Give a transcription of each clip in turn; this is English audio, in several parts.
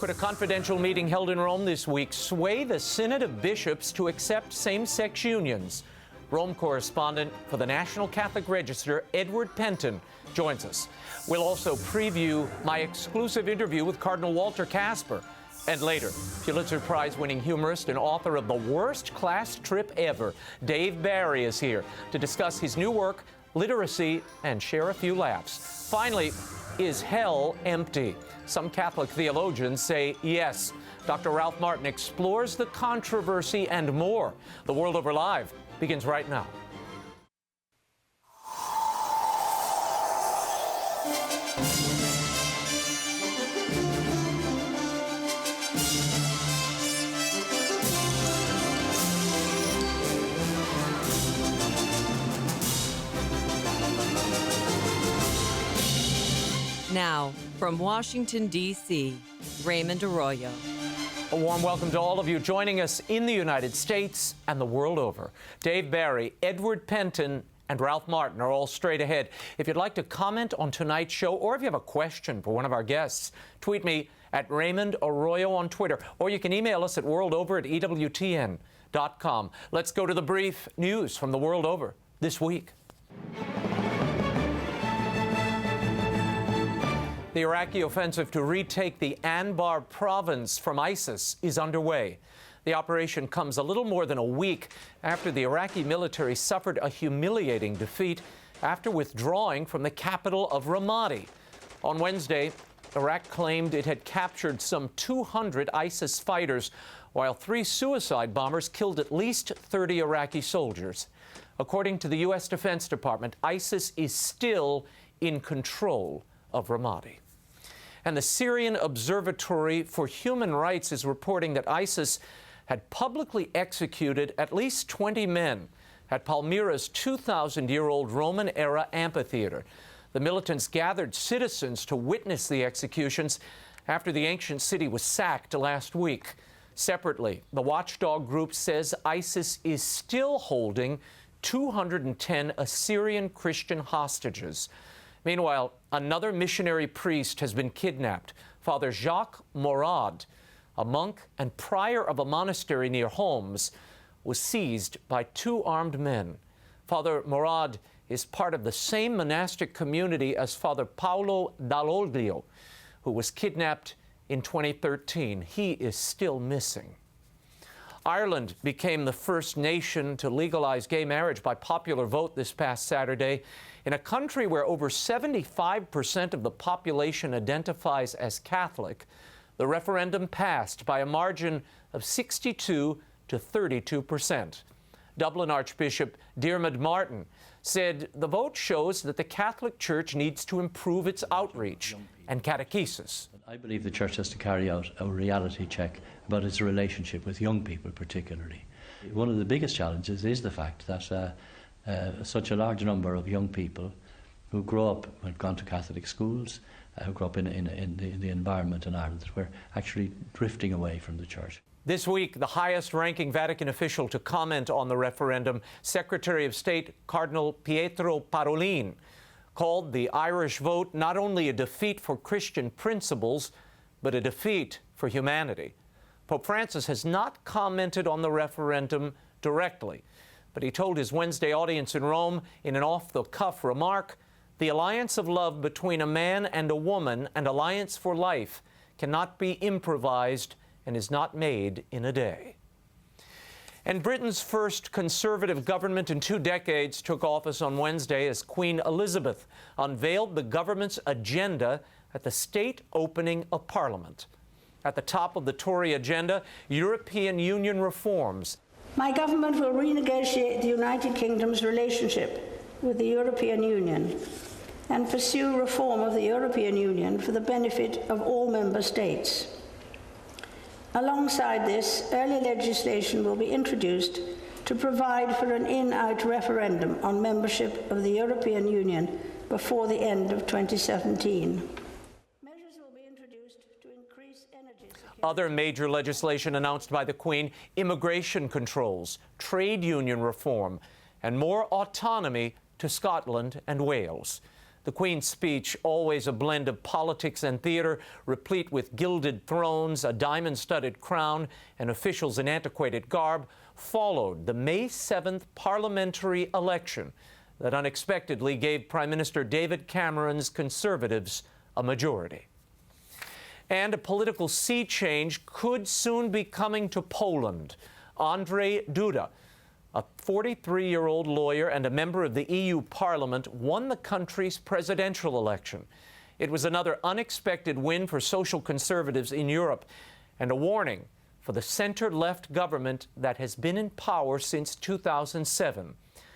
Could a confidential meeting held in Rome this week sway the Synod of Bishops to accept same-sex unions? Rome correspondent for the National Catholic Register, Edward Pentin, joins us. We'll also preview my exclusive interview with Cardinal Walter Kasper. And later, Pulitzer Prize-winning humorist and author of The Worst Class Trip Ever, Dave Barry, is here to discuss his new work, literacy, and share a few laughs. Finally, is hell empty? Some Catholic theologians say yes. Dr. Ralph Martin explores the controversy and more. The World Over Live begins right now. Now, from Washington, D.C., Raymond Arroyo. A warm welcome to all of you joining us in the United States and the world over. Dave Barry, Edward Pentin, and Ralph Martin are all straight ahead. If you'd like to comment on tonight's show, or if you have a question for one of our guests, tweet me at Raymond Arroyo on Twitter, or you can email us at worldover@ewtn.com. Let's go to the brief news from the world over this week. The Iraqi offensive to retake the Anbar province from ISIS is underway. The operation comes a little more than a week after the Iraqi military suffered a humiliating defeat after withdrawing from the capital of Ramadi. On Wednesday, Iraq claimed it had captured some 200 ISIS fighters, while 3 suicide bombers killed at least 30 Iraqi soldiers. According to the U.S. Defense Department, ISIS is still in control of Ramadi. And the Syrian Observatory for Human Rights is reporting that ISIS had publicly executed at least 20 men at Palmyra's 2,000-year-old Roman-era amphitheater. The militants gathered citizens to witness the executions after the ancient city was sacked last week. Separately, the watchdog group says ISIS is still holding 210 Assyrian Christian hostages. Meanwhile, another missionary priest has been kidnapped. Father Jacques Morad, a monk and prior of a monastery near Homs, was seized by 2 armed men. Father Morad is part of the same monastic community as Father Paolo Dall'Olio, who was kidnapped in 2013. He is still missing. Ireland became the first nation to legalize gay marriage by popular vote this past Saturday. In a country where over 75% of the population identifies as Catholic, the referendum passed by a margin of 62 to 32%. Dublin Archbishop Diarmuid Martin said the vote shows that the Catholic Church needs to improve its outreach and catechesis. I believe the Church has to carry out a reality check about its relationship with young people particularly. One of the biggest challenges is the fact that such a large number of young people who grow up, who have gone to Catholic schools, who grow up in the environment in Ireland, we're actually drifting away from the Church. This week, the highest-ranking Vatican official to comment on the referendum, Secretary of State Cardinal Pietro Parolin, called the Irish vote not only a defeat for Christian principles, but a defeat for humanity. Pope Francis has not commented on the referendum directly, but he told his Wednesday audience in Rome in an off-the-cuff remark, "The alliance of love between a man and a woman, and alliance for life, cannot be improvised and is not made in a day." And Britain's first conservative government in 2 decades took office on Wednesday as Queen Elizabeth unveiled the government's agenda at the state opening of Parliament. At the top of the Tory agenda, European Union reforms. My government will renegotiate the United Kingdom's relationship with the European Union and pursue reform of the European Union for the benefit of all member states. Alongside this, early legislation will be introduced to provide for an in-out referendum on membership of the European Union before the end of 2017. Measures will be introduced to increase energy security. Other major legislation announced by the Queen: immigration controls, trade union reform, and more autonomy to Scotland and Wales. The Queen's speech, always a blend of politics and theater, replete with gilded thrones, a diamond-studded crown, and officials in antiquated garb, followed the May 7th parliamentary election that unexpectedly gave Prime Minister David Cameron's Conservatives a majority. And a political sea change could soon be coming to Poland. Andrzej Duda, a 43-year-old lawyer and a member of the EU Parliament, won the country's presidential election. It was another unexpected win for social conservatives in Europe and a warning for the center-left government that has been in power since 2007.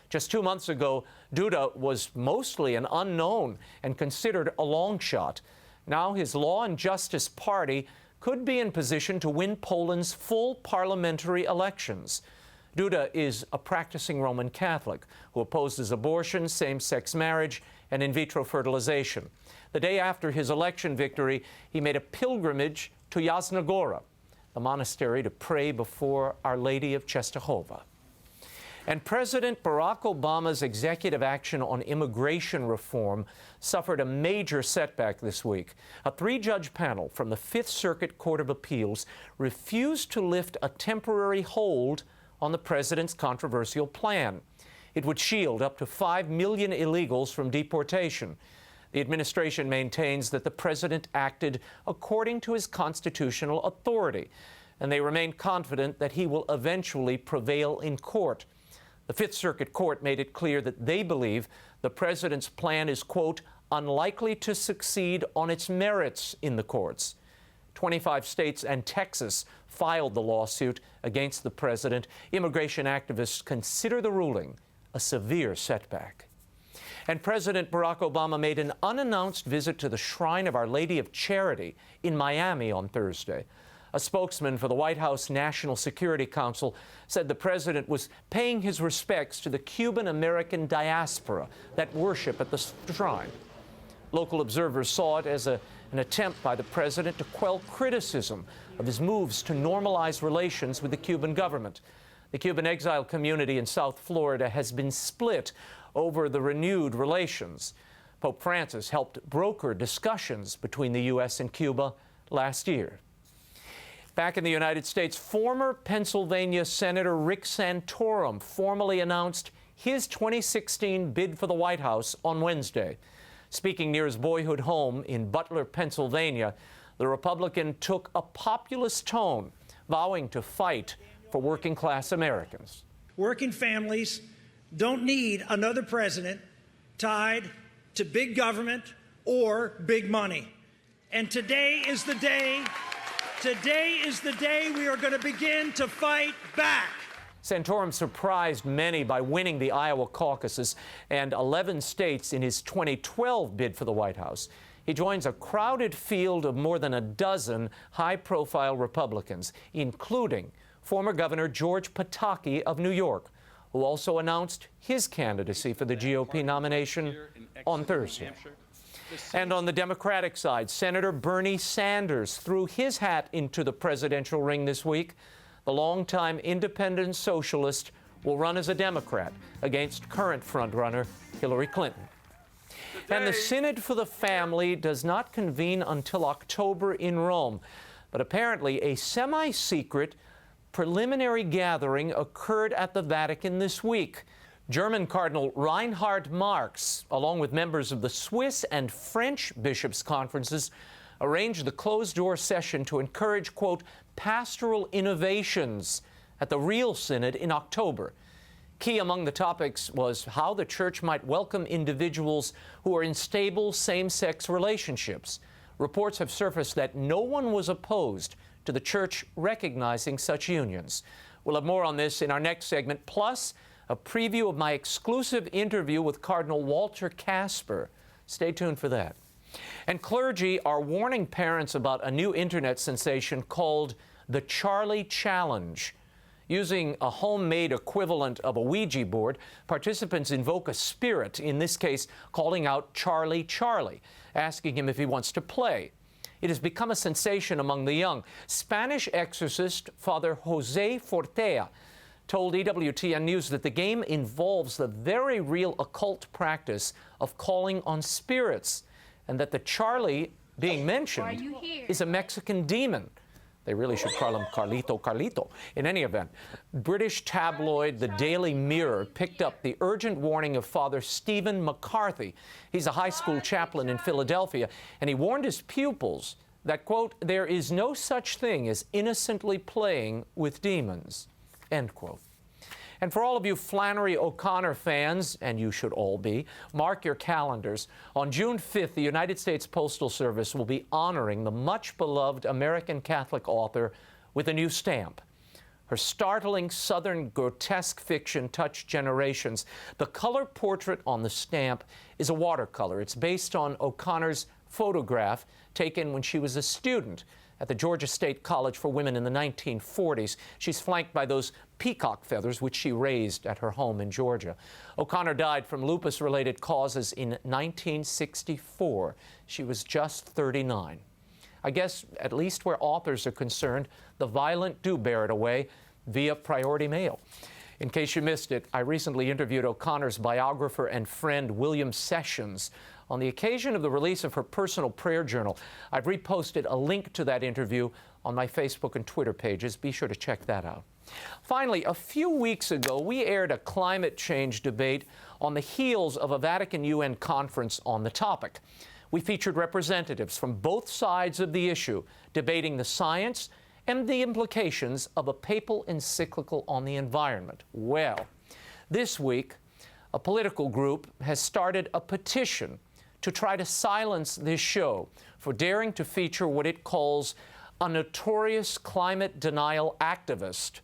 Just 2 months ago, Duda was mostly an unknown and considered a long shot. Now his Law and Justice party could be in position to win Poland's full parliamentary elections. Duda is a practicing Roman Catholic who opposes abortion, same-sex marriage, and in vitro fertilization. The day after his election victory, he made a pilgrimage to Yasna Gora, the monastery to pray before Our Lady of Czestochowa. And President Barack Obama's executive action on immigration reform suffered a major setback this week. A 3-judge panel from the Fifth Circuit Court of Appeals refused to lift a temporary hold on the president's controversial plan. It would shield up to 5 million illegals from deportation. The administration maintains that the president acted according to his constitutional authority, and they remain confident that he will eventually prevail in court. The Fifth Circuit Court made it clear that they believe the president's plan is, quote, unlikely to succeed on its merits in the courts. 25 states and Texas filed the lawsuit against the president. Immigration activists consider the ruling a severe setback. And President Barack Obama made an unannounced visit to the Shrine of Our Lady of Charity in Miami on Thursday. A spokesman for the White House National Security Council said the president was paying his respects to the Cuban-American diaspora that worship at the shrine. Local observers saw it as an attempt by the president to quell criticism of his moves to normalize relations with the Cuban government. The Cuban exile community in South Florida has been split over the renewed relations. Pope Francis helped broker discussions between the U.S. and Cuba last year. Back in the United States, former Pennsylvania Senator Rick Santorum formally announced his 2016 bid for the White House on Wednesday. Speaking near his boyhood home in Butler, Pennsylvania, the Republican took a populist tone, vowing to fight for working-class Americans. Working families don't need another president tied to big government or big money. And today is the day we are going to begin to fight back. Santorum surprised many by winning the Iowa caucuses and 11 states in his 2012 bid for the White House. He joins a crowded field of more than a dozen high-profile Republicans, including former Governor George Pataki of New York, who also announced his candidacy for the GOP nomination on Thursday. And on the Democratic side, Senator Bernie Sanders threw his hat into the presidential ring this week. The longtime independent socialist will run as a Democrat against current frontrunner Hillary Clinton. And the Synod for the Family does not convene until October in Rome, but apparently a semi-secret preliminary gathering occurred at the Vatican this week. German Cardinal Reinhard Marx, along with members of the Swiss and French bishops' conferences, arranged the closed-door session to encourage, quote, pastoral innovations at the real synod in October. Key among the topics was how the church might welcome individuals who are in stable same-sex relationships. Reports have surfaced that no one was opposed to the church recognizing such unions. We'll have more on this in our next segment, plus a preview of my exclusive interview with Cardinal Walter Kasper. Stay tuned for that. And clergy are warning parents about a new internet sensation called the Charlie Challenge. Using a homemade equivalent of a Ouija board, participants invoke a spirit, in this case calling out Charlie, Charlie, asking him if he wants to play. It has become a sensation among the young. Spanish exorcist Father Jose Fortea told EWTN News that the game involves the very real occult practice of calling on spirits, and that the Charlie being mentioned is a Mexican demon. They really should call him Carlito Carlito. In any event, British tabloid The Daily Mirror picked up the urgent warning of Father Stephen McCarthy. He's a high school chaplain in Philadelphia, and he warned his pupils that, quote, there is no such thing as innocently playing with demons, end quote. And for all of you Flannery O'Connor fans, and you should all be, mark your calendars. On June 5th, the United States Postal Service will be honoring the much-beloved American Catholic author with a new stamp. Her startling Southern grotesque fiction touched generations. The color portrait on the stamp is a watercolor. It's based on O'Connor's photograph taken when she was a student at the Georgia State College for Women in the 1940s. She's flanked by those peacock feathers, which she raised at her home in Georgia. O'Connor died from lupus-related causes in 1964. She was just 39. I guess, at least where authors are concerned, the violent do bear it away via priority mail. In case you missed it, I recently interviewed O'Connor's biographer and friend, William Sessions, on the occasion of the release of her personal prayer journal. I've reposted a link to that interview on my Facebook and Twitter pages. Be sure to check that out. Finally, a few weeks ago, we aired a climate change debate on the heels of a Vatican UN conference on the topic. We featured representatives from both sides of the issue, debating the science and the implications of a papal encyclical on the environment. Well, this week, a political group has started a petition to try to silence this show for daring to feature what it calls a notorious climate denial activist.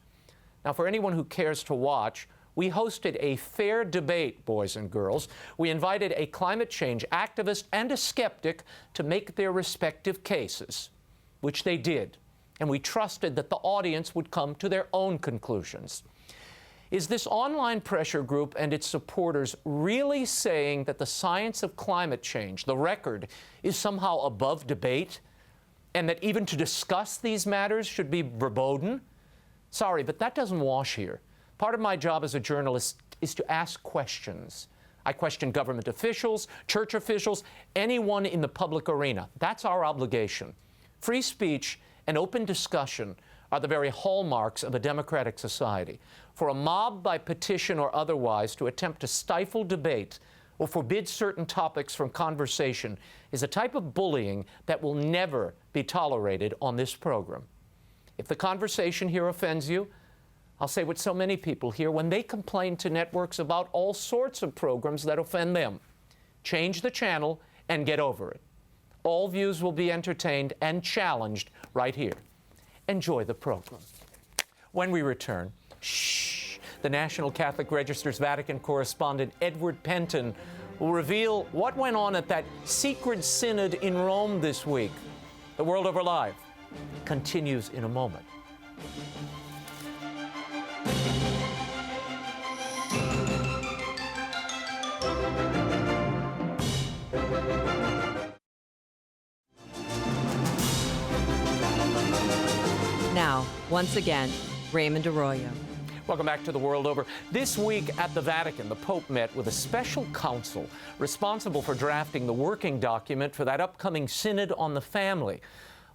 Now, for anyone who cares to watch, we hosted a fair debate, boys and girls. We invited a climate change activist and a skeptic to make their respective cases, which they did, and we trusted that the audience would come to their own conclusions. Is this online pressure group and its supporters really saying that the science of climate change, the record, is somehow above debate, and that even to discuss these matters should be verboten? Sorry, but that doesn't wash here. Part of my job as a journalist is to ask questions. I question government officials, church officials, anyone in the public arena. That's our obligation. Free speech and open discussion are the very hallmarks of a democratic society. For a mob, by petition or otherwise, to attempt to stifle debate or forbid certain topics from conversation is a type of bullying that will never be tolerated on this program. If the conversation here offends you, I'll say what so many people hear when they complain to networks about all sorts of programs that offend them. Change the channel and get over it. All views will be entertained and challenged right here. Enjoy the program. When we return, the National Catholic Register's Vatican correspondent Edward Penton will reveal what went on at that secret synod in Rome this week. The World Over Live continues in a moment. Now, once again, Raymond Arroyo. Welcome back to The World Over. This week at the Vatican, the Pope met with a special council responsible for drafting the working document for that upcoming Synod on the Family.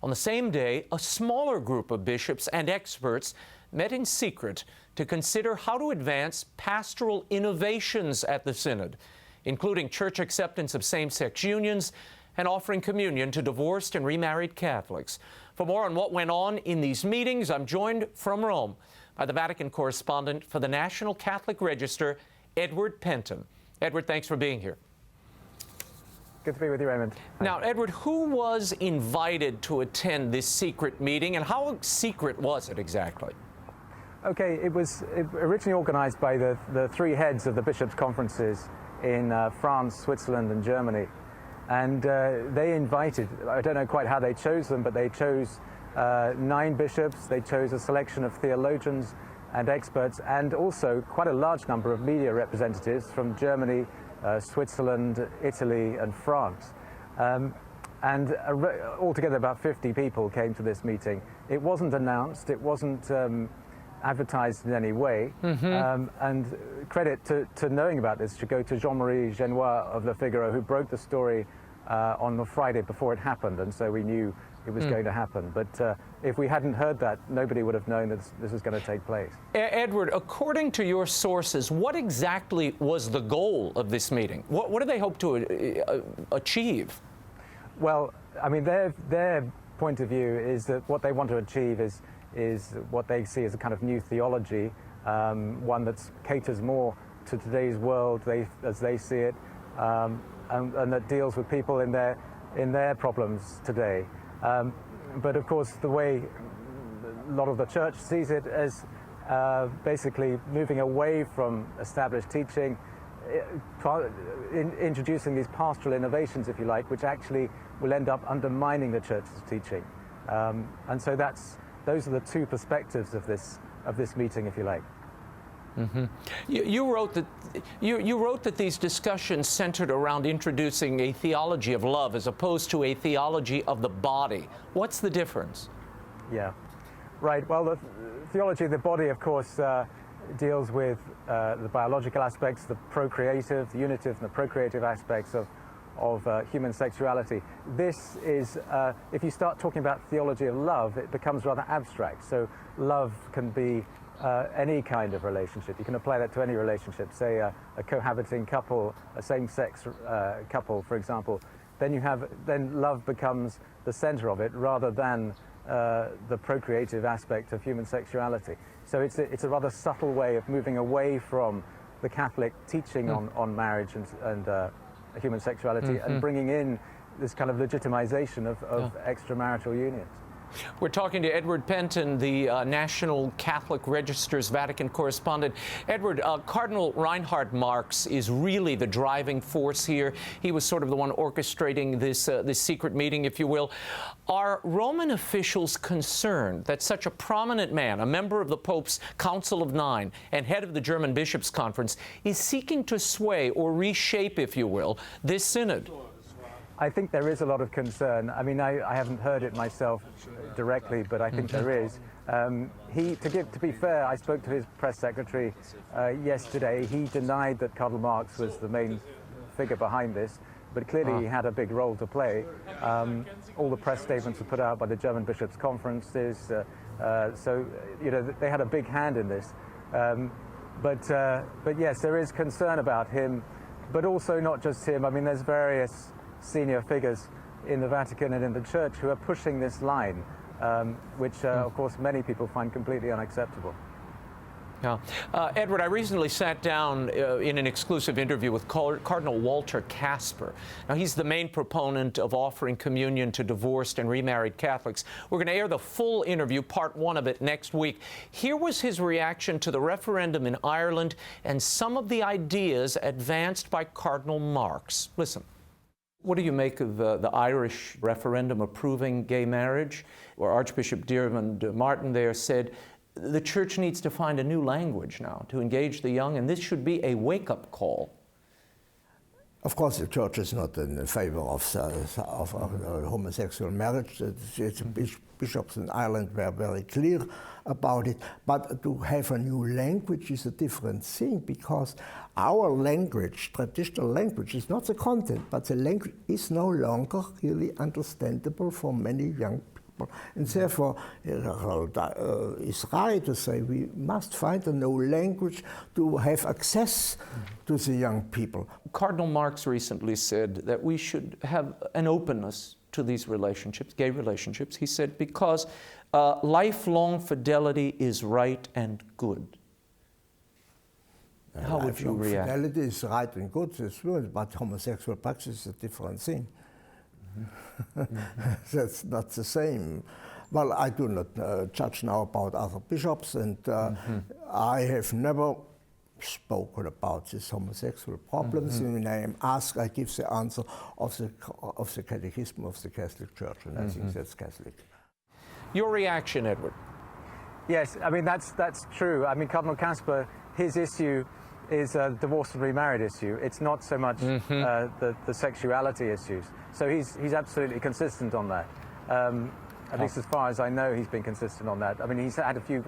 On the same day, a smaller group of bishops and experts met in secret to consider how to advance pastoral innovations at the Synod, including church acceptance of same-sex unions and offering communion to divorced and remarried Catholics. For more on what went on in these meetings, I'm joined from Rome by the Vatican correspondent for the National Catholic Register, Edward Penton. Edward, thanks for being here. Good to be with you, Raymond. Now, Edward, who was invited to attend this secret meeting, and how secret was it exactly? Okay, it was originally organized by the three heads of the bishops' conferences in France, Switzerland, and Germany. And they invited, I don't know quite how they chose them, but they chose 9 bishops, they chose a selection of theologians and experts, and also quite a large number of media representatives from Germany, Switzerland, Italy, and France. And altogether about 50 people came to this meeting. It wasn't announced, it wasn't advertised in any way. And credit to knowing about this should go to Jean-Marie Genois of Le Figaro, who broke the story on the Friday before it happened, and so we knew it was going to happen. But if we hadn't heard that, nobody would have known that this was going to take place. Edward, according to your sources, what exactly was the goal of this meeting? What do they hope to achieve? Well, I mean, their point of view is that what they want to achieve is what they see as a kind of new theology, one that caters more to today's world as they see it, and that deals with people in their problems today. But of course, the way a lot of the church sees it as basically moving away from established teaching, introducing these pastoral innovations, if you like, which actually will end up undermining the church's teaching. And so those are the two perspectives of this meeting, if you like. You wrote that these discussions centered around introducing a theology of love as opposed to a theology of the body. What's the difference? Yeah, right. Well, the theology of the body, of course, deals with the biological aspects, the procreative, the unitive, and the procreative aspects of human sexuality. This is, if you start talking about theology of love, it becomes rather abstract. So love can be any kind of relationship. You can apply that to any relationship, say a cohabiting couple, a same-sex couple, for example. Then love becomes the center of it rather than the procreative aspect of human sexuality. So it's a rather subtle way of moving away from the Catholic teaching on marriage and human sexuality and bringing in this kind of legitimization of extramarital unions. We're talking to Edward Penton, the National Catholic Register's Vatican correspondent. Edward, Cardinal Reinhard Marx is really the driving force here. He was sort of the one orchestrating this secret meeting, if you will. Are Roman officials concerned that such a prominent man, a member of the Pope's Council of Nine and head of the German Bishops' Conference, is seeking to sway or reshape, if you will, this synod? I think there is a lot of concern. I mean, I haven't heard it myself directly, but I think there is. To be fair, I spoke to his press secretary yesterday. He denied that Cardinal Marx was the main figure behind this, but clearly he had a big role to play. All the press statements were put out by the German Bishops' Conferences, so you know they had a big hand in this. But yes, there is concern about him, but also not just him. I mean, there's various senior figures in the Vatican and in the Church who are pushing this line, which, of course, many people find completely unacceptable. Yeah. Edward, I recently sat down in an exclusive interview with Cardinal Walter Kasper. Now, he's the main proponent of offering communion to divorced and remarried Catholics. We're going to air the full interview, part one of it, next week. Here was his reaction to the referendum in Ireland and some of the ideas advanced by Cardinal Marx. Listen. What do you make of the Irish referendum approving gay marriage? Where Archbishop Diarmuid Martin there said, the Church needs to find a new language now to engage the young, and this should be a wake-up call. Of course, the Church is not in favor of homosexual marriage. Bishops in Ireland were very clear about it. But to have a new language is a different thing, because our language, traditional language, is not the content, but the language is no longer really understandable for many young people. And therefore, it's right to say we must find a new language to have access to the young people. Cardinal Marx recently said that we should have an openness to these relationships, gay relationships. He said, because lifelong fidelity is right and good. How would you react? Fidelity is right and good, but homosexual practice is a different thing. That's not the same. Well, I do not judge now about other bishops, and I have never spoken about these homosexual problems. And when I am asked, I give the answer of the Catechism of the Catholic Church, and I think that's Catholic. Your reaction, Edward? Yes, I mean, that's true. I mean, Cardinal Kasper, his issue is a divorced and remarried issue. It's not so much the sexuality issues. So he's absolutely consistent on that. At least as far as I know, he's been consistent on that. I mean, he's had a few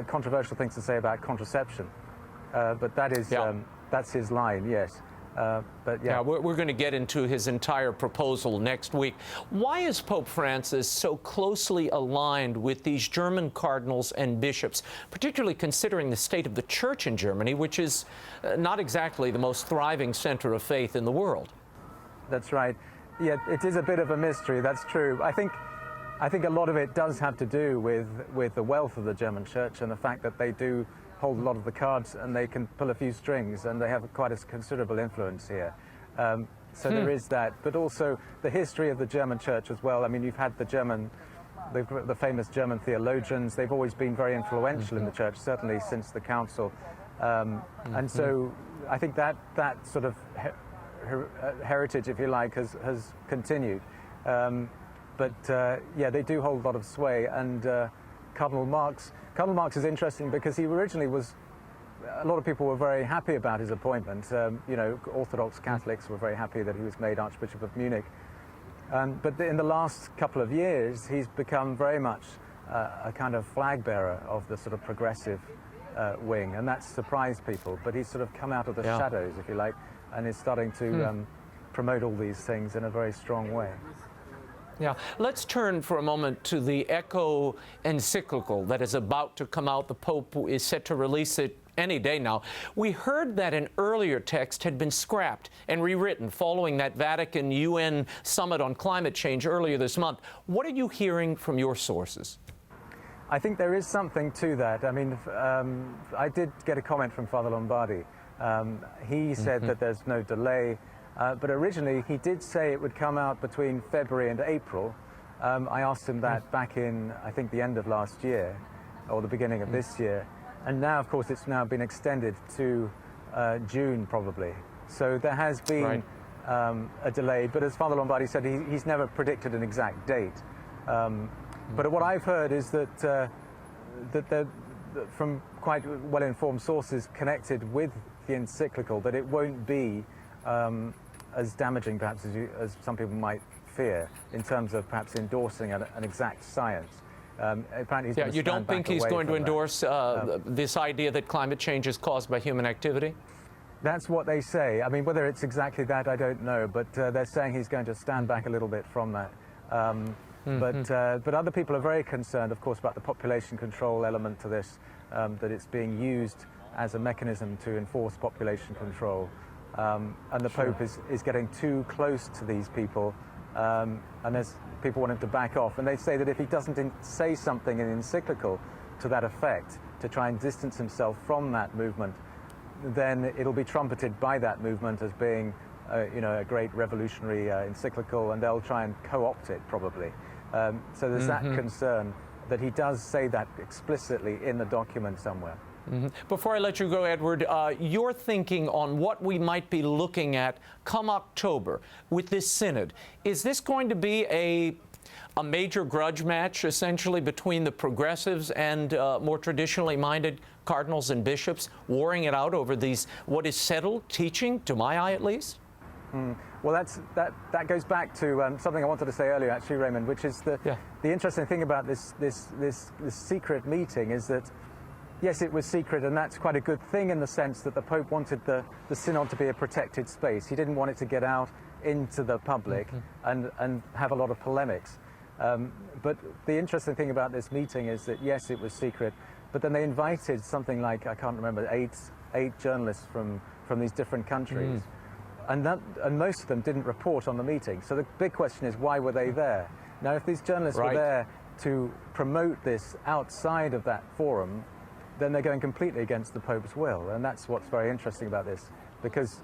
controversial things to say about contraception, but that is that's his line, yes. But yeah, we're going to get into his entire proposal next week. Why is Pope Francis so closely aligned with these German cardinals and bishops, particularly considering the state of the church in Germany, which is not exactly the most thriving center of faith in the world? That's right. Yeah, it is a bit of a mystery. That's true. I think a lot of it does have to do with the wealth of the German church and the fact that they do hold a lot of the cards and they can pull a few strings and they have quite a considerable influence here. So there is that, but also the history of the German church as well. I mean, you've had the famous German theologians. They've always been very influential in the church, certainly since the council. And so I think that sort of heritage, if you like, has continued. Yeah, they do hold a lot of sway. And Cardinal Marx is interesting because he originally was, a lot of people were very happy about his appointment. You know, Orthodox Catholics were very happy that he was made Archbishop of Munich. But in the last couple of years, he's become very much a kind of flag bearer of the sort of progressive wing, and that's surprised people. But he's sort of come out of the shadows, if you like, and is starting to promote all these things in a very strong way. Yeah, let's turn for a moment to the Echo encyclical that is about to come out. The Pope is set to release it any day now. We heard that an earlier text had been scrapped and rewritten following that Vatican UN summit on climate change earlier this month. What are you hearing from your sources? I think there is something to that. I mean, I did get a comment from Father Lombardi. He said that there's no delay. But originally, he did say it would come out between February and April. I asked him that back in, I think, the end of last year, or the beginning of this year. And now, of course, it's now been extended to June, probably. So there has been a delay. But as Father Lombardi said, he's never predicted an exact date. But what I've heard is that, from quite well-informed sources connected with the encyclical, that it won't be as damaging, perhaps, as some people might fear, in terms of perhaps endorsing an exact science. Apparently he's you don't think he's going to endorse this idea that climate change is caused by human activity? That's what they say. I mean, whether it's exactly that, I don't know, but they're saying he's going to stand back a little bit from that. But other people are very concerned, of course, about the population control element to this, that it's being used as a mechanism to enforce population control. And the Pope is getting too close to these people, and there's people want him to back off. And they say that if he doesn't say something in encyclical to that effect, to try and distance himself from that movement, then it'll be trumpeted by that movement as being, a great revolutionary encyclical, and they'll try and co-opt it probably. So there's that concern that he does say that explicitly in the document somewhere. Before I let you go, Edward, your thinking on what we might be looking at come October with this synod. Is this going to be a major grudge match, essentially, between the progressives and more traditionally minded cardinals and bishops, warring it out over these, what is settled teaching, to my eye at least? Well, that goes back to something I wanted to say earlier, actually, Raymond, which is the interesting thing about this secret meeting is that, yes, it was secret, and that's quite a good thing in the sense that the Pope wanted the synod to be a protected space. He didn't want it to get out into the public and have a lot of polemics. But the interesting thing about this meeting is that, yes, it was secret, but then they invited something like, I can't remember, eight journalists from these different countries. And most of them didn't report on the meeting. So the big question is, why were they there? Now, if these journalists were there to promote this outside of that forum, then they're going completely against the Pope's will. And that's what's very interesting about this, because,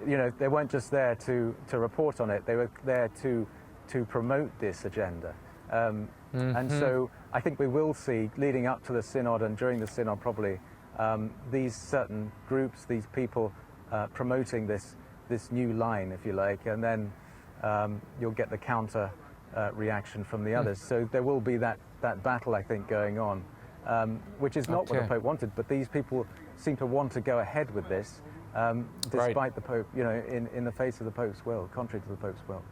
they weren't just there to report on it, they were there to promote this agenda. And so I think we will see, leading up to the synod and during the synod probably, these certain groups, these people promoting this new line, if you like, and then you'll get the counter reaction from the others. So there will be that battle, I think, going on, which is not what the Pope wanted, but these people seem to want to go ahead with this, despite the Pope, in the face of the Pope's will, contrary to the Pope's will.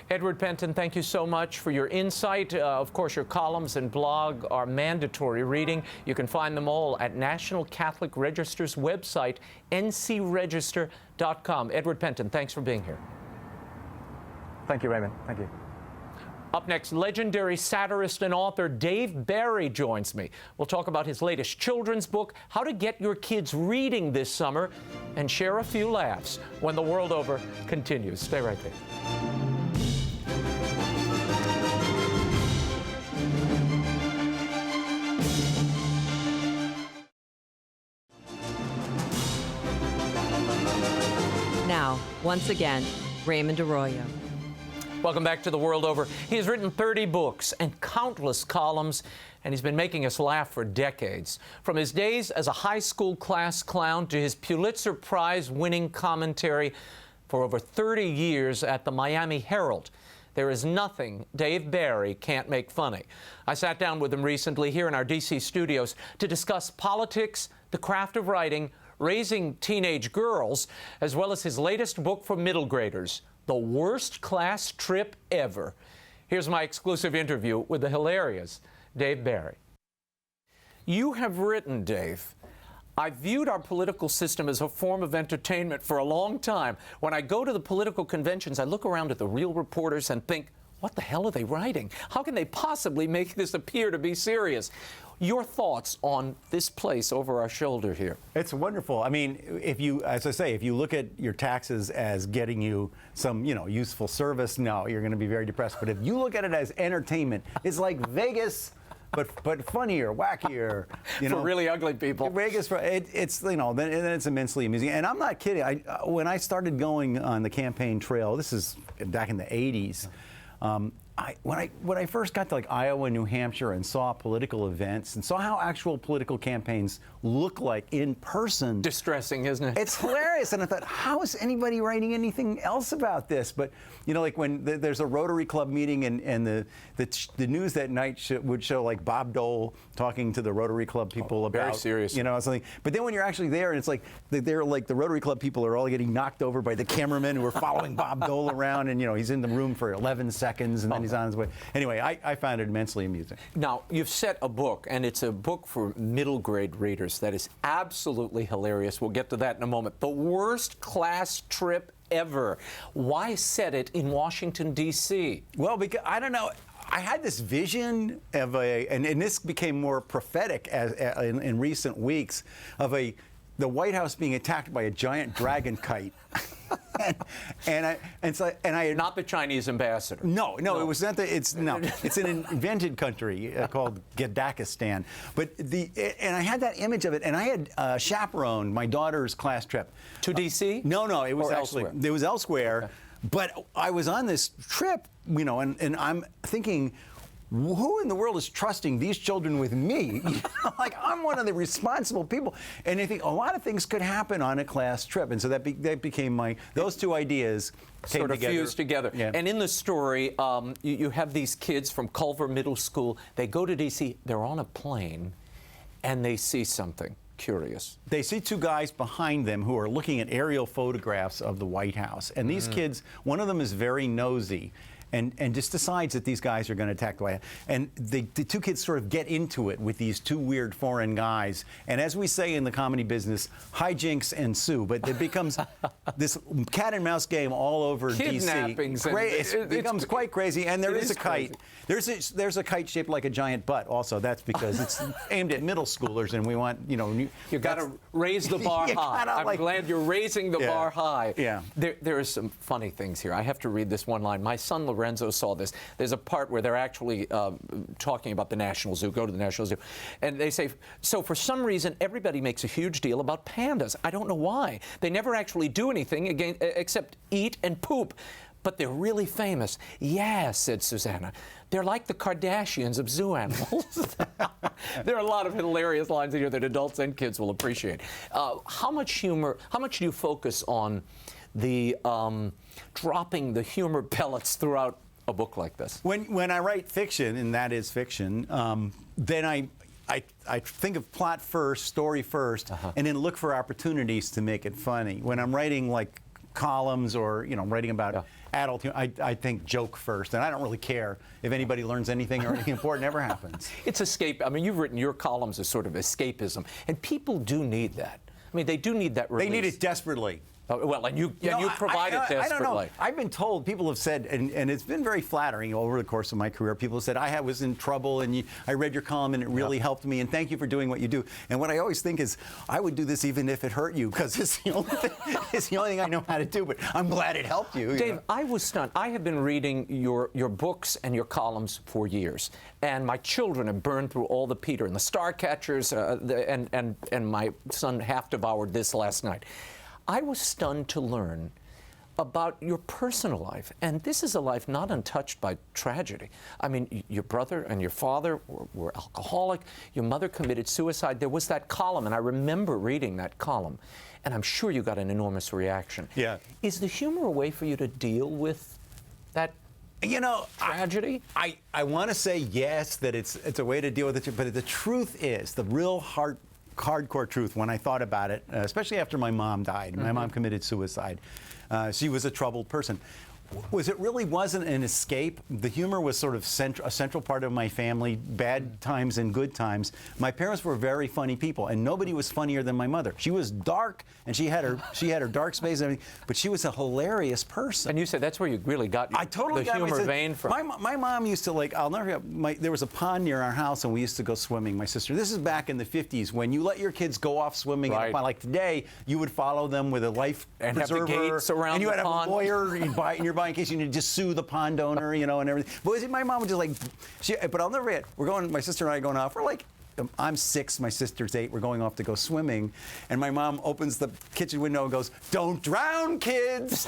Edward Penton, thank you so much for your insight. Of course, your columns and blog are mandatory reading. You can find them all at National Catholic Register's website, ncregister.com. Edward Penton, thanks for being here. Thank you, Raymond. Thank you. Up next, legendary satirist and author Dave Barry joins me. We'll talk about his latest children's book, how to get your kids reading this summer, and share a few laughs when The World Over continues. Stay right there. Now, once again, Raymond Arroyo. Welcome back to The World Over. He has written 30 books and countless columns, and he's been making us laugh for decades. From his days as a high school class clown to his Pulitzer Prize-winning commentary for over 30 years at the Miami Herald, there is nothing Dave Barry can't make funny. I sat down with him recently here in our D.C. studios to discuss politics, the craft of writing, raising teenage girls, as well as his latest book for middle graders, The Worst Class Trip Ever. Here's my exclusive interview with the hilarious Dave Barry. You have written, Dave, I viewed our political system as a form of entertainment for a long time. When I go to the political conventions, I look around at the real reporters and think, what the hell are they writing? How can they possibly make this appear to be serious? Your thoughts on this place over our shoulder here? It's wonderful. I mean, if you, as I say, if you look at your taxes as getting you some, useful service, no, you're going to be very depressed. But if you look at it as entertainment, it's like Vegas, but funnier, wackier. For really ugly people. Vegas, it's then it's immensely amusing. And I'm not kidding. When I started going on the campaign trail, this is back in the '80s. When I first got to Iowa, New Hampshire, and saw political events and saw how actual political campaigns look like in person, distressing, isn't it? It's hilarious. And I thought, how is anybody writing anything else about this? But when there's a Rotary Club meeting and the news that night would show Bob Dole talking to the Rotary Club people about very serious, something. But then when you're actually there, and it's the Rotary Club people are all getting knocked over by the cameramen who are following Bob Dole around, and he's in the room for 11 seconds and then he's on his way. Anyway, I found it immensely amusing. Now, you've set a book, and it's a book for middle grade readers that is absolutely hilarious. We'll get to that in a moment. The Worst Class Trip Ever. Why set it in Washington, D.C.? Well, because I don't know. I had this vision of and this became more prophetic in recent weeks, of the White House being attacked by a giant dragon kite. and I not the Chinese ambassador. No, it was not. It's an invented country called Gadakistan. But and I had that image of it, and I had chaperoned my daughter's class trip to D.C. No, it was elsewhere. It was elsewhere. Okay. But I was on this trip, and I'm thinking, who in the world is trusting these children with me? I'm one of the responsible people. And I think a lot of things could happen on a class trip. And so that became those two ideas sort of fused together. Yeah. And in the story, you have these kids from Culver Middle School. They go to D.C., they're on a plane, and they see something curious. They see two guys behind them who are looking at aerial photographs of the White House. And these kids, one of them is very nosy. And just decides that these guys are going to attack the White House. And the two kids sort of get into it with these two weird foreign guys. And as we say in the comedy business, hijinks ensue. But it becomes this cat and mouse game all over Kidnappings D.C. It becomes quite crazy. And there is a kite. Crazy. There's a kite shaped like a giant butt also. That's because it's aimed at middle schoolers, and we want, you got to raise the bar high. I'm glad you're raising the bar high. Yeah. There are some funny things here. I have to read this one line. My son Lorenzo saw this. There's a part where they're actually talking about the National Zoo. Go to the National Zoo. And they say, so for some reason, everybody makes a huge deal about pandas. I don't know why. They never actually do anything except eat and poop. But they're really famous. Yeah, said Susanna. They're like the Kardashians of zoo animals. There are a lot of hilarious lines in here that adults and kids will appreciate. How much do you focus on the dropping the humor pellets throughout a book like this? When I write fiction, and that is fiction, then I think of plot first, story first, and then look for opportunities to make it funny. When I'm writing columns or writing about adult humor. I think joke first, and I don't really care if anybody learns anything or anything important ever happens. It's escape. I mean, you've written your columns as sort of escapism, and people do need that. I mean, they do need that release. They need it desperately. Well, and you provide it desperately. I don't know. I've been told, people have said, and it's been very flattering over the course of my career, people have said, I was in trouble, and I read your column, and it really helped me, and thank you for doing what you do. And what I always think is, I would do this even if it hurt you, because it's the only thing I know how to do, but I'm glad it helped you. Dave, I was stunned. I have been reading your books and your columns for years, and my children have burned through all the Peter and the Starcatchers, and my son half devoured this last night. I was stunned to learn about your personal life, and this is a life not untouched by tragedy. I mean, your brother and your father were alcoholic. Your mother committed suicide. There was that column, and I remember reading that column, and I'm sure you got an enormous reaction. Yeah. Is the humor a way for you to deal with that tragedy? I want to say yes, that it's a way to deal with it, but the truth is, the real hardcore truth when I thought about it, especially after my mom died. My mom committed suicide. She was a troubled person. It really wasn't an escape. The humor was sort of a central part of my family, bad times and good times. My parents were very funny people, and nobody was funnier than my mother. She was dark, and she had her dark space and everything, but she was a hilarious person. And you said that's where you really got the humor vein from. My mom used to, I'll never forget, there was a pond near our house, and we used to go swimming, my sister. This is back in the 50s, when you let your kids go off swimming. Right. And like today, you would follow them with a life and preserver. have the gates around and you the would have pond. a lawyer in your in case you need to just sue the pond owner, and everything. But my mom would just but I'll never forget, my sister and I are going off, I'm 6, my sister's 8, we're going off to go swimming, and my mom opens the kitchen window and goes, "Don't drown, kids."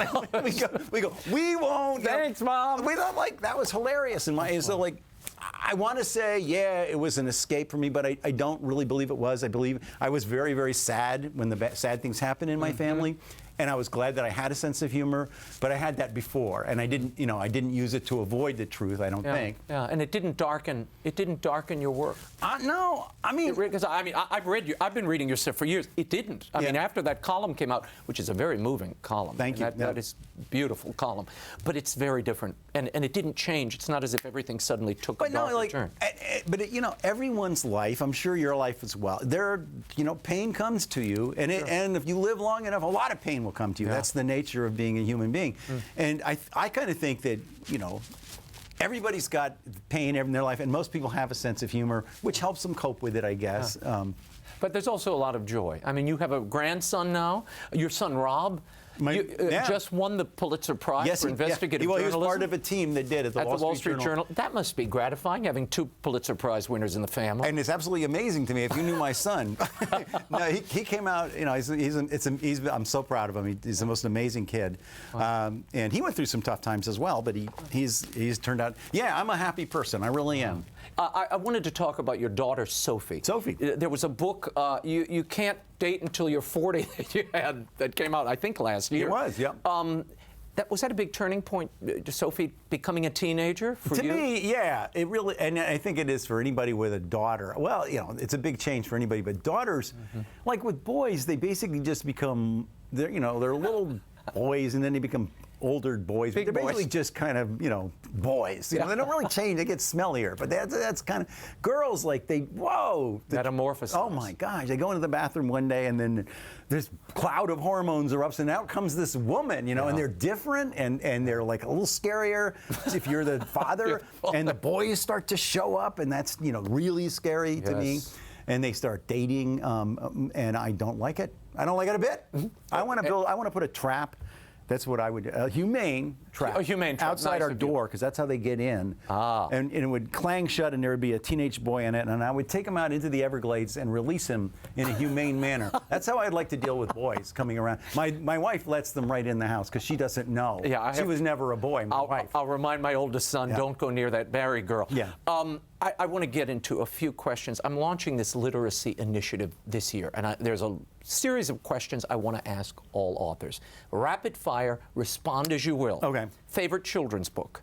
we go, "We won't." Thanks, Mom. We thought, that was hilarious. And I want to say, yeah, it was an escape for me, but I don't really believe it was. I believe I was very, very sad when the sad things happened in my family. And I was glad that I had a sense of humor, but I had that before, and I didn't use it to avoid the truth. I don't think. Yeah, and it didn't darken your work. No, I mean, because I've been reading your stuff for years. It didn't. I mean, after that column came out, which is a very moving column. Thank you. That is a beautiful column, but it's very different, and it didn't change. It's not as if everything suddenly took a darker turn. But everyone's life, I'm sure your life as well. Pain comes to you, and and if you live long enough, a lot of pain will come to you. Yeah. That's the nature of being a human being. And I kind of think that, everybody's got pain in their life, and most people have a sense of humor, which helps them cope with it, I guess. Yeah. But there's also a lot of joy. I mean, you have a grandson now. Your son, Rob, just won the Pulitzer Prize for investigative journalism. He was part of a team that did at the Wall Street Journal. That must be gratifying, having 2 Pulitzer Prize winners in the family. And it's absolutely amazing to me. If you knew my son, no, he came out. I'm so proud of him. He's the most amazing kid, and he went through some tough times as well. But he's turned out. Yeah, I'm a happy person. I really am. I wanted to talk about your daughter, Sophie. There was a book, You Can't Date Until You're 40, that came out, I think, last year. It was, yeah. Was that a big turning point, Sophie becoming a teenager for you? To me, yeah. It really, and I think it is for anybody with a daughter. Well, it's a big change for anybody, but daughters, like with boys, they basically just become, they're little boys, and then they become older boys. They're basically just kind of, boys. They don't really change. They get smellier. But that's kind of, girls, metamorphosis. Oh my gosh. They go into the bathroom one day, and then this cloud of hormones erupts, and out comes this woman, and they're different, and they're like a little scarier if you're the father, and the boys start to show up, and that's, really scary to me. And they start dating, and I don't like it. I don't like it a bit. I want to put a trap. That's what I would do. A humane trap. A humane trap. Outside our door, because that's how they get in. And it would clang shut, and there would be a teenage boy in it, and I would take him out into the Everglades and release him in a humane manner. That's how I'd like to deal with boys coming around. My wife lets them right in the house, because she doesn't know. Yeah, she was never a boy, my wife. I'll remind my oldest son, don't go near that Barry girl. Yeah. I want to get into a few questions. I'm launching this literacy initiative this year, and there's a series of questions I want to ask all authors. Rapid fire, respond as you will. Okay. Favorite children's book?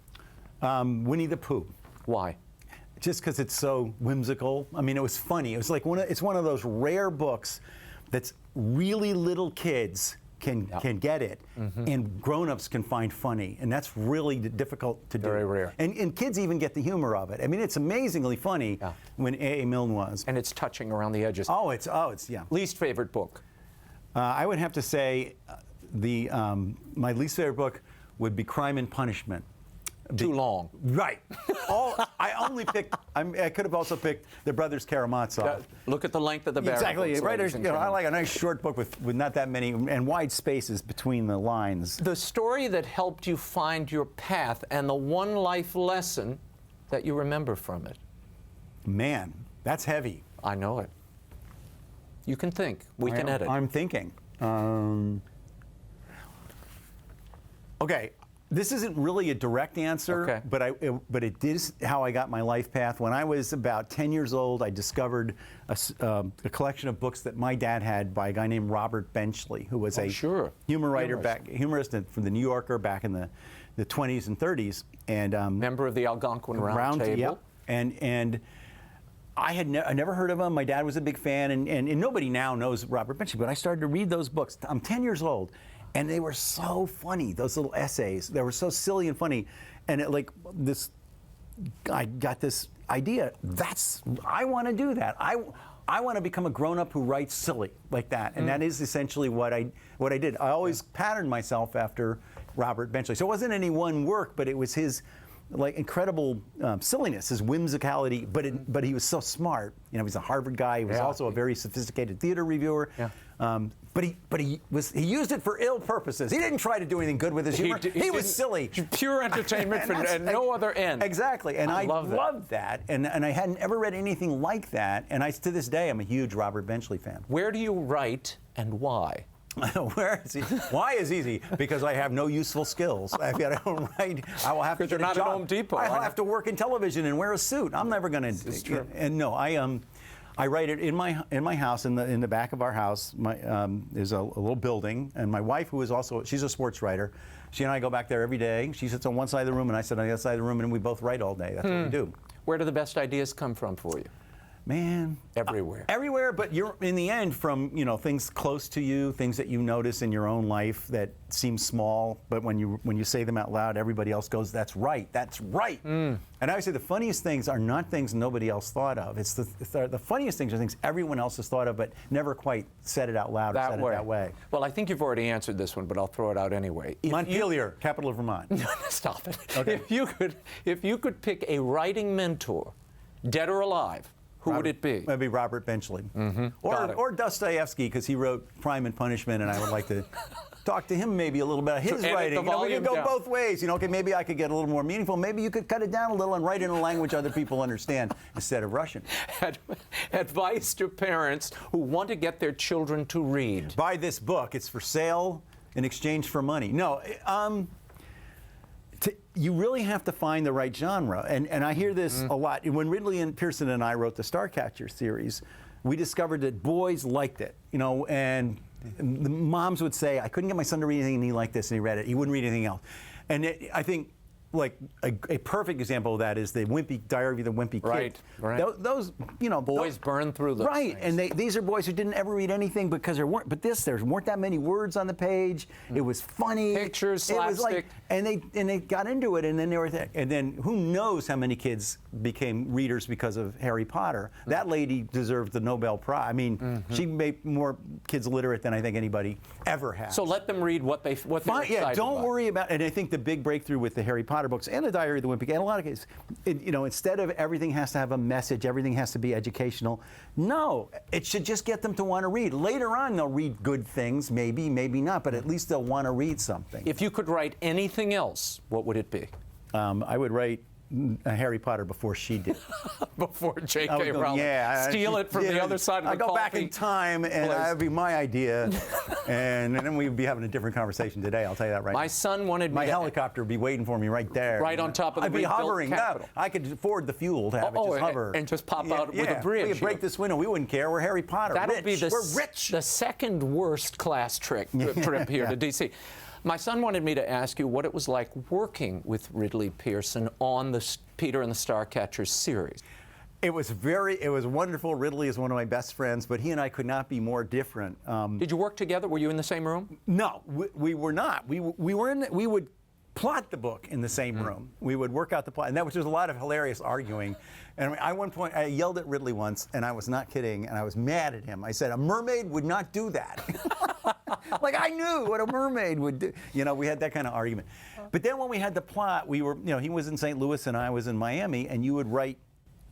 Winnie the Pooh. Why? Just because it's so whimsical. I mean, it was funny. It was like it's one of those rare books that's really little kids can get it, and grown-ups can find funny, and that's really difficult to do. Very rare. And kids even get the humor of it. I mean, it's amazingly funny when A.A. Milne was. And it's touching around the edges. It's yeah. Least favorite book? I would have to say my least favorite book would be Crime and Punishment. Too long. Right. I only picked. I could have also picked The Brothers Karamazov. Look at the length of the barrel. Exactly. Right. ladies and I gentlemen. like a nice short book with not that many and wide spaces between the lines. The story that helped you find your path and the one life lesson that you remember from it. Man, that's heavy. I know it. You can think. We can edit. I'm thinking. Okay. This isn't really a direct answer, but it is how I got my life path. When I was about 10 years old, I discovered a collection of books that my dad had by a guy named Robert Benchley, who was humorist from the New Yorker back in the 20s and 30s, and member of the Algonquin Round Table. Yep. And I never heard of him. My dad was a big fan, and nobody now knows Robert Benchley. But I started to read those books. I'm 10 years old. And they were so funny, those little essays. They were so silly and funny. And I got this idea, I want to do that. I want to become a grown-up who writes silly like that. And that is essentially what I did. I always patterned myself after Robert Benchley. So it wasn't any one work, but it was his incredible silliness, his whimsicality, but he was so smart. You know, he's a Harvard guy. He was also a very sophisticated theater reviewer. Yeah. But he used it for ill purposes. He didn't try to do anything good with his humor. He was silly. Pure entertainment and no other end. Exactly. And I loved that. And I hadn't ever read anything like that. And to this day, I'm a huge Robert Benchley fan. Where do you write and why? Why is easy? Because I have no useful skills. I've got to write. I will have to. Because you're not at Home Depot. I have to work in television and wear a suit. I'm never going to. And no, I write it in my house in the back of our house. There's a little building, and my wife, who is she's a sports writer. She and I go back there every day. She sits on one side of the room, and I sit on the other side of the room, and we both write all day. That's what we do. Where do the best ideas come from for you? Man, everywhere. Everywhere, but you're in the end from things close to you, things that you notice in your own life that seem small, but when you say them out loud, everybody else goes, "That's right, that's right." And I always say the funniest things are not things nobody else thought of. It's the funniest things are things everyone else has thought of, but never quite said it out loud or said it that way. Well, I think you've already answered this one, but I'll throw it out anyway. Montpelier, capital of Vermont. Stop it. Okay. If you could pick a writing mentor, dead or alive, who would it be? Maybe Robert Benchley. Or Dostoevsky, because he wrote Crime and Punishment, and I would like to talk to him maybe a little bit of his writing. We could go both ways. Okay, maybe I could get a little more meaningful. Maybe you could cut it down a little and write in a language other people understand instead of Russian. Advice to parents who want to get their children to read. Buy this book. It's for sale in exchange for money. No, you really have to find the right genre. And I hear this a lot. When Ridley and Pearson and I wrote the Starcatcher series, we discovered that boys liked it, and the moms would say, I couldn't get my son to read anything, and he liked this, and he read it. He wouldn't read anything else. And I think, like, a perfect example of that is the Diary of the Wimpy Kid. Right. Those, boys burn through those Right, things. and these are boys who didn't ever read anything because there weren't that many words on the page. It was funny. Pictures, it was slapstick. and they got into it, and then who knows how many kids became readers because of Harry Potter. That lady deserved the Nobel Prize. I mean, she made more kids literate than I think anybody ever has. So let them read what they're excited don't about. worry about. And I think the big breakthrough with the Harry Potter books and the Diary of the Wimpy Kid, in a lot of cases, instead of everything has to have a message, everything has to be educational. No, it should just get them to want to read. Later on, they'll read good things, maybe not, but at least they'll want to read something. If you could write anything else, what would it be? I would write Harry Potter before she did. Before J.K. Rowling. Steal it from the other side of the I'd go coffee back in time, and that would be my idea, and then we'd be having a different conversation today. I'll tell you that right now. My son wanted me My to helicopter would be waiting for me right there. Right on top of the I'd be rebuilt hovering. Capitol. No, I could afford the fuel to have it just hover. And just pop out with a bridge. We could break this window. We wouldn't care. We're Harry Potter. That'll rich. be We're rich. the second worst class trip here to D.C. My son wanted me to ask you what it was like working with Ridley Pearson on the Peter and the Starcatcher series. It was wonderful. Ridley is one of my best friends, but he and I could not be more different. Did you work together? Were you in the same room? No, we were not. We would plot the book in the same room. We would work out the plot, and there was a lot of hilarious arguing. And at one point, I yelled at Ridley once, and I was not kidding, and I was mad at him. I said, a mermaid would not do that. Like, I knew what a mermaid would do. You know, we had that kind of argument. But then when we had the plot, we were, he was in St. Louis and I was in Miami, and you would write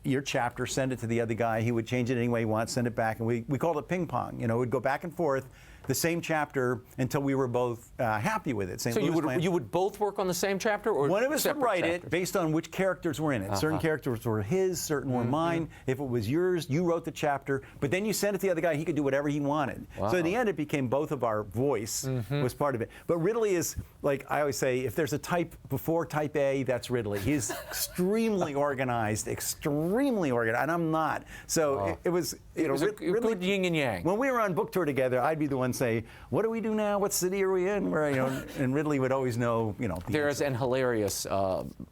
your chapter, send it to the other guy. He would change it any way he wants, send it back, and we called it ping pong. We'd go back and forth, the same chapter until we were both happy with it. So you would both work on the same chapter, or one of us would write chapters? it based on which characters were in it. Certain characters were his, certain were mine. If it was yours, you wrote the chapter, but then you sent it to the other guy. He could do whatever he wanted. Wow. So in the end, it became both of our voice was part of it. But Ridley is, like I always say, if there's a type before type A, that's Ridley. He's extremely organized, and I'm not. So it was, Ridley, good yin and yang. When we were on book tour together, I'd be the one say, "What do we do now? What city are we in?" Where and Ridley would always know. There's an hilarious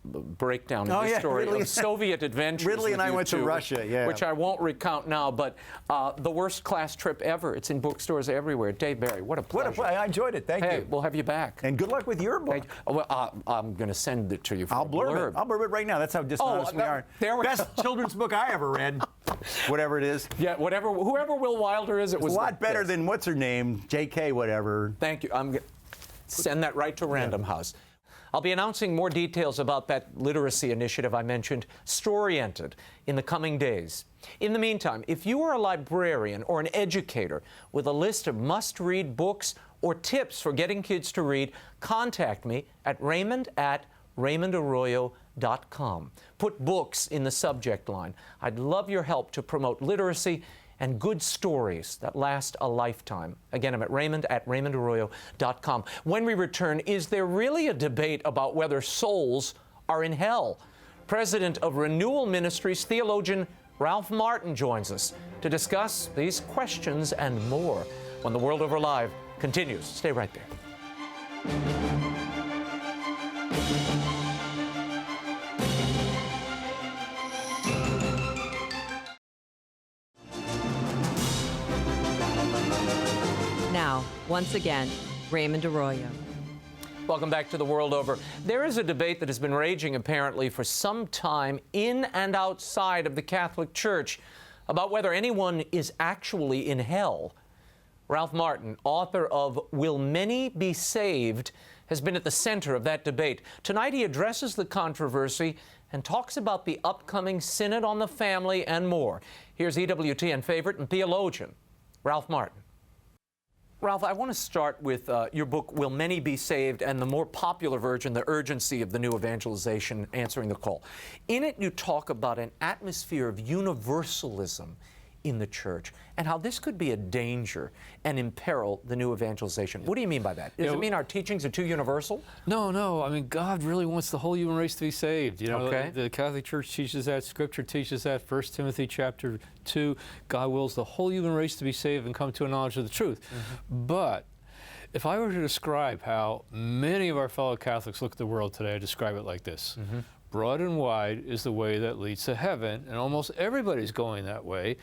breakdown in this story of Soviet adventures. Ridley and I went to Russia, which I won't recount now. But the worst class trip ever. It's in bookstores everywhere. Dave Barry, what a pleasure. I enjoyed it. Thank you. We'll have you back. And good luck with your book. Well, I'm going to send it to you. I'll blurb it. I'll blurb it right now. That's how dishonest we are. Best children's book I ever read. Whatever it is. Yeah, whoever Will Wilder is, it was a lot better than what's her name, J.K. whatever. Thank you. I'm going to send that right to Random House. I'll be announcing more details about that literacy initiative I mentioned, Storyented, in the coming days. In the meantime, if you are a librarian or an educator with a list of must-read books or tips for getting kids to read, contact me at raymond@raymondarroyo.com. Put books in the subject line. I'd love your help to promote literacy and good stories that last a lifetime. Again, I'm at raymond@raymondarroyo.com. When we return, is there really a debate about whether souls are in hell? President of Renewal Ministries, theologian Ralph Martin joins us to discuss these questions and more when The World Over Live continues. Stay right there. Now, once again, Raymond Arroyo. Welcome back to The World Over. There is a debate that has been raging apparently for some time in and outside of the Catholic Church about whether anyone is actually in hell. Ralph Martin, author of Will Many Be Saved, has been at the center of that debate. Tonight he addresses the controversy and talks about the upcoming Synod on the Family and more. Here's EWTN favorite and theologian, Ralph Martin. Ralph, I want to start with your book, Will Many Be Saved, and the more popular version, The Urgency of the New Evangelization, Answering the Call. In it, you talk about an atmosphere of universalism in the church and how this could be a danger and imperil the new evangelization. What do you mean by that? Does it mean our teachings are too universal? No. I mean, God really wants the whole human race to be saved. Okay. The Catholic Church teaches that. Scripture teaches that. 1 Timothy chapter 2, God wills the whole human race to be saved and come to a knowledge of the truth. But if I were to describe how many of our fellow Catholics look at the world today, I describe it like this. Broad and wide is the way that leads to heaven, and almost everybody's going that way.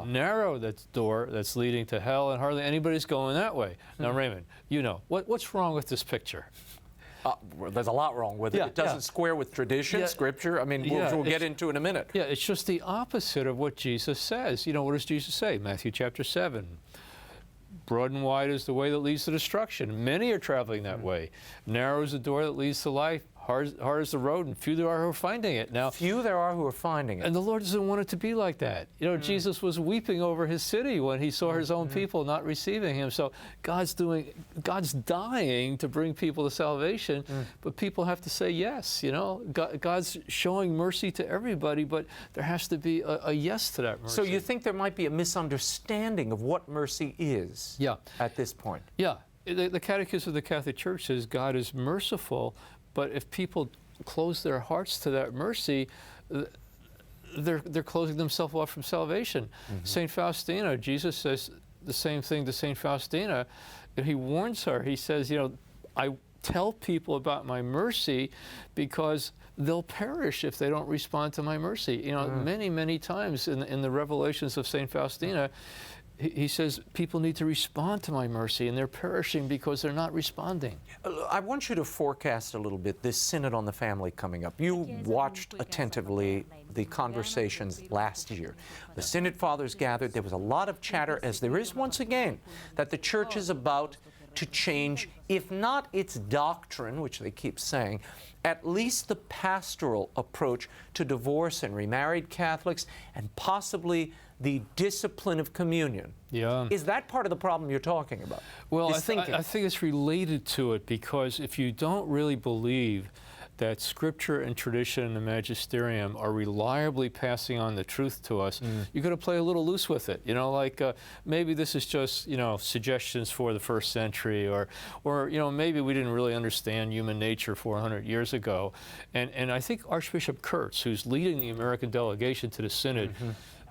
Narrow that's door that's leading to hell, and hardly anybody's going that way. Now, Raymond, what's wrong with this picture? There's a lot wrong with it. It doesn't square with tradition, Scripture. I mean, we'll get into in a minute. Yeah, it's just the opposite of what Jesus says. What does Jesus say? Matthew chapter 7. Broad and wide is the way that leads to destruction. Many are traveling that way. Narrow is the door that leads to life. Hard is the road, and few there are who are finding it. Now, few there are who are finding it. And the Lord doesn't want it to be like that. Jesus was weeping over his city when he saw his own people not receiving him. So God's dying to bring people to salvation, but people have to say yes. God's showing mercy to everybody, but there has to be a yes to that mercy. So you think there might be a misunderstanding of what mercy is? At this point. Yeah. The Catechism of the Catholic Church says God is merciful, but if people close their hearts to that mercy, they're closing themselves off from salvation. St. Faustina, Jesus says the same thing to St. Faustina, and he warns her. He says, tell people about my mercy because they'll perish if they don't respond to my mercy. You know, many, many times in the revelations of St. Faustina, he says people need to respond to my mercy, and they're perishing because they're not responding. I want you to forecast a little bit this Synod on the Family coming up. You watched attentively the conversations last year. The Synod Fathers gathered. There was a lot of chatter, as there is once again, that the Church is about to change, if not its doctrine, which they keep saying, at least the pastoral approach to divorce and remarried Catholics, and possibly the discipline of communion. Yeah. Is that part of the problem you're talking about? Well, I thinking? think it's related to it, because if you don't really believe that Scripture and tradition and the magisterium are reliably passing on the truth to us, you're going to play a little loose with it. You know, like maybe this is just, you know, suggestions for the first century, or you know, maybe we didn't really understand human nature 400 years ago. And I think Archbishop Kurtz, who's leading the American delegation to the Synod,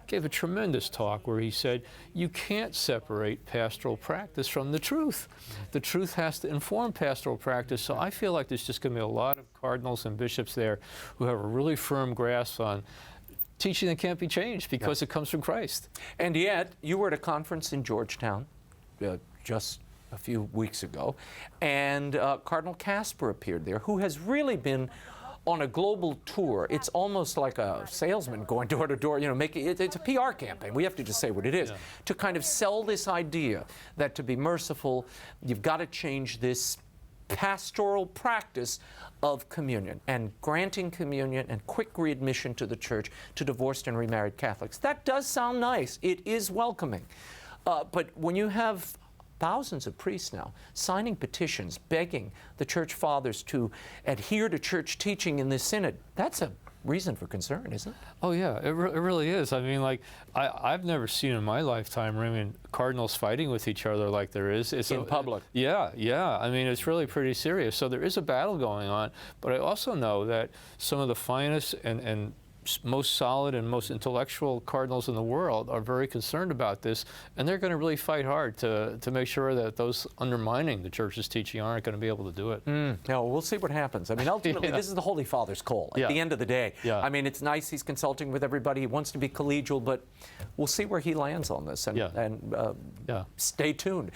gave a tremendous talk where he said, you can't separate pastoral practice from the truth. The truth has to inform pastoral practice. So I feel like there's just going to be a lot of cardinals and bishops there who have a really firm grasp on teaching that can't be changed because it comes from Christ. And yet, you were at a conference in Georgetown just a few weeks ago, and Cardinal Casper appeared there, who has really been on a global tour. It's almost like a salesman going door to door, you know, it's a PR campaign. We have to just say what it is, to kind of sell this idea that to be merciful, you've got to change this pastoral practice of communion and granting communion and quick readmission to the Church to divorced and remarried Catholics. That does sound nice. It is welcoming. But when you have thousands of priests now signing petitions, begging the Church Fathers to adhere to Church teaching in this Synod, that's a reason for concern, isn't it? Oh yeah, it really is. I mean, like, I've never seen in my lifetime, I mean, cardinals fighting with each other like there is. It's in public. Yeah. I mean, it's really pretty serious. So there is a battle going on, but I also know that some of the finest and most solid and most intellectual cardinals in the world are very concerned about this, and they're going to really fight hard to make sure that those undermining the Church's teaching aren't going to be able to do it. No, we'll see what happens. I mean, ultimately, this is the Holy Father's call at the end of the day. Yeah. I mean, it's nice he's consulting with everybody. He wants to be collegial, but we'll see where he lands on this, and stay tuned.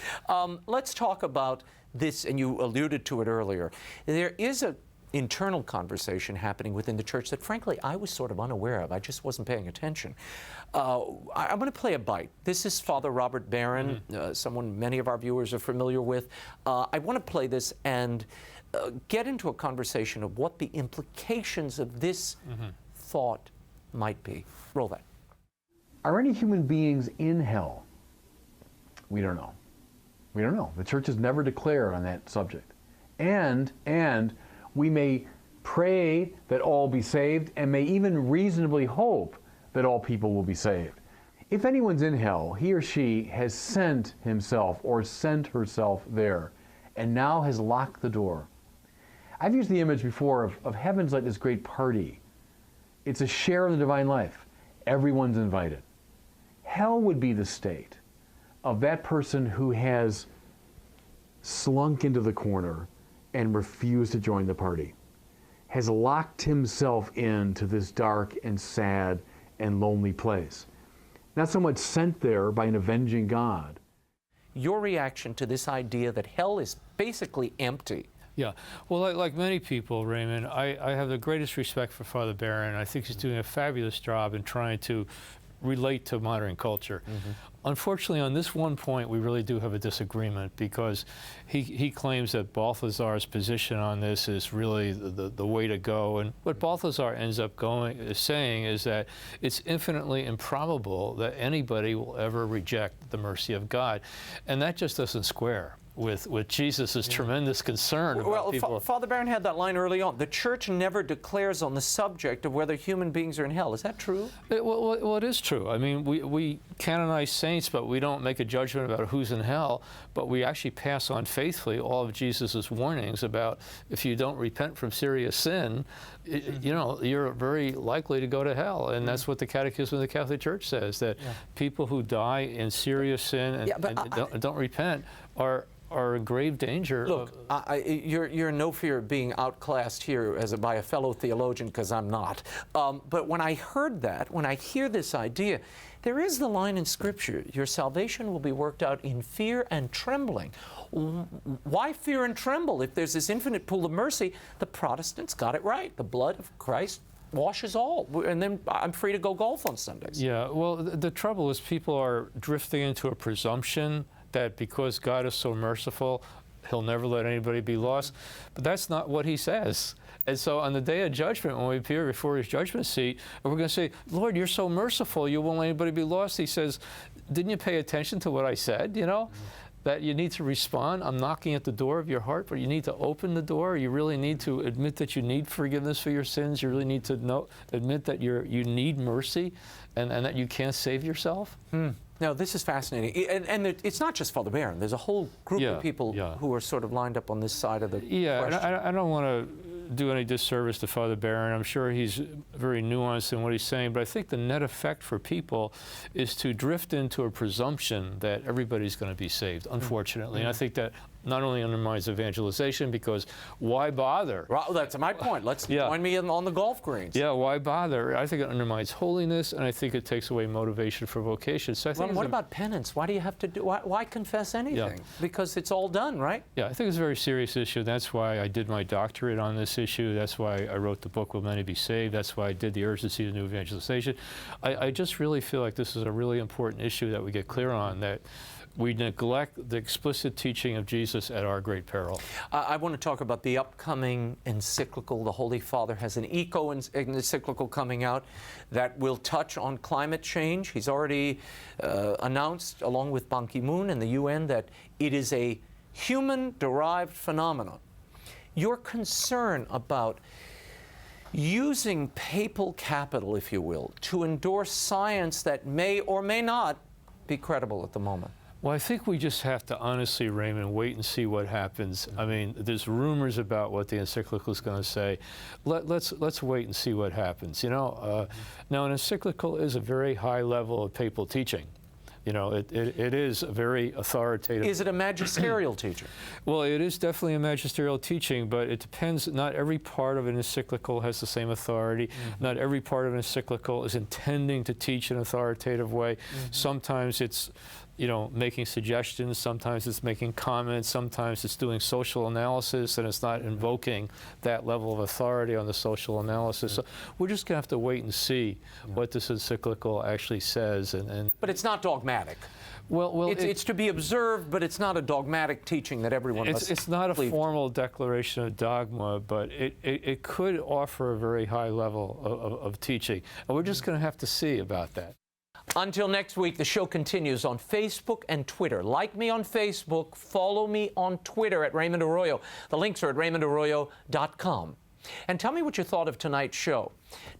Let's talk about this, and you alluded to it earlier. There is a internal conversation happening within the Church that, frankly, I was sort of unaware of. I just wasn't paying attention. I'm going to play a bite. This is Father Robert Barron, someone many of our viewers are familiar with. I want to play this and get into a conversation of what the implications of this thought might be. Roll that. Are any human beings in hell? We don't know. We don't know. The Church has never declared on that subject. And we may pray that all be saved, and may even reasonably hope that all people will be saved. If anyone's in hell, he or she has sent himself or sent herself there, and now has locked the door. I've used the image before of heaven's like this great party. It's a share of the divine life. Everyone's invited. Hell would be the state of that person who has slunk into the corner and refused to join the party, has locked himself into this dark and sad and lonely place. Not so much sent there by an avenging God. Your reaction to this idea that hell is basically empty. Yeah, well, like many people, Raymond, I have the greatest respect for Father Barron. I think he's doing a fabulous job in trying to relate to modern culture. Unfortunately, on this one point, we really do have a disagreement, because he claims that Balthazar's position on this is really the way to go. And what Balthazar ends up saying is that it's infinitely improbable that anybody will ever reject the mercy of God. And that just doesn't square with Jesus' tremendous concern about people. Father Barron had that line early on. The Church never declares on the subject of whether human beings are in hell. Is that true? Well, it is true. I mean, we canonize saints, but we don't make a judgment about who's in hell, but we actually pass on faithfully all of Jesus' warnings about if you don't repent from serious sin, you know, you're very likely to go to hell. And that's what the Catechism of the Catholic Church says, that people who die in serious sin and don't repent are in grave danger. Look, you're in no fear of being outclassed here by a fellow theologian, because I'm not. But when I heard that, when I hear this idea, there is the line in Scripture, your salvation will be worked out in fear and trembling. Why fear and tremble? If there's this infinite pool of mercy, the Protestants got it right. The blood of Christ washes all, and then I'm free to go golf on Sundays. Yeah, well, the trouble is people are drifting into a presumption that because God is so merciful, he'll never let anybody be lost. But that's not what he says. And so on the day of judgment, when we appear before his judgment seat, and we're going to say, Lord, you're so merciful, you won't let anybody be lost. He says, didn't you pay attention to what I said, you know? That you need to respond. I'm knocking at the door of your heart, but you need to open the door. You really need to admit that you need forgiveness for your sins. You really need to admit that you need mercy and that you can't save yourself. Now, this is fascinating. And it's not just Father Barron. There's a whole group of people who are sort of lined up on this side of the question. And I don't want to do any disservice to Father Barron. I'm sure he's very nuanced in what he's saying, but I think the net effect for people is to drift into a presumption that everybody's going to be saved, unfortunately. And I think that not only undermines evangelization, because why bother? Well, that's my point. Let's join me on the golf greens. Yeah, why bother? I think it undermines holiness, and I think it takes away motivation for vocation. So I think what about penance? Why do you have to do? Why confess anything? Because it's all done, right? Yeah, I think it's a very serious issue. That's why I did my doctorate on this issue. That's why I wrote the book, Will Many Be Saved? That's why I did the urgency of new evangelization. I just really feel like this is a really important issue that we get clear on, that we neglect the explicit teaching of Jesus at our great peril. I want to talk about the upcoming encyclical. The Holy Father has an encyclical coming out that will touch on climate change. He's already announced, along with Ban Ki-moon and the UN, that it is a human-derived phenomenon. Your concern about using papal capital, if you will, to endorse science that may or may not be credible at the moment. Well, I think we just have to honestly, Raymond, wait and see what happens. I mean, there's rumors about what the encyclical is going to say. Let's wait and see what happens. You know, now an encyclical is a very high level of papal teaching. You know, it is a very authoritative. Is it a magisterial teaching? Well, it is definitely a magisterial teaching, but it depends. Not every part of an encyclical has the same authority. Not every part of an encyclical is intending to teach in an authoritative way. Sometimes it's, you know, making suggestions, sometimes it's making comments, sometimes it's doing social analysis, and it's not invoking that level of authority on the social analysis. So we're just going to have to wait and see what this encyclical actually says. But it's not dogmatic. Well, it's to be observed, but it's not a dogmatic teaching that everyone must It's not a believe. Formal declaration of dogma, but it could offer a very high level of teaching. And we're just going to have to see about that. Until next week, the show continues on Facebook and Twitter. Like me on Facebook, follow me on Twitter at Raymond Arroyo. The links are at RaymondArroyo.com. And tell me what you thought of tonight's show.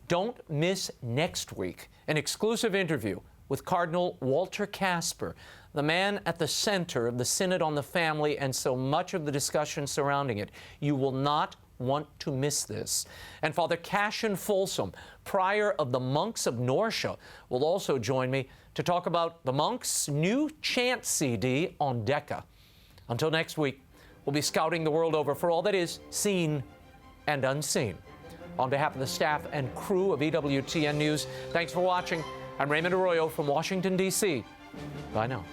Don't miss next week an exclusive interview with Cardinal Walter Kasper, the man at the center of the Synod on the Family and so much of the discussion surrounding it. You will not want to miss this. And Father Cassian Folsom, prior of the Monks of Norcia, will also join me to talk about the monks' new chant CD on Decca. Until next week, we'll be scouting the world over for all that is seen and unseen. On behalf of the staff and crew of EWTN News, thanks for watching. I'm Raymond Arroyo from Washington, D.C. Bye now.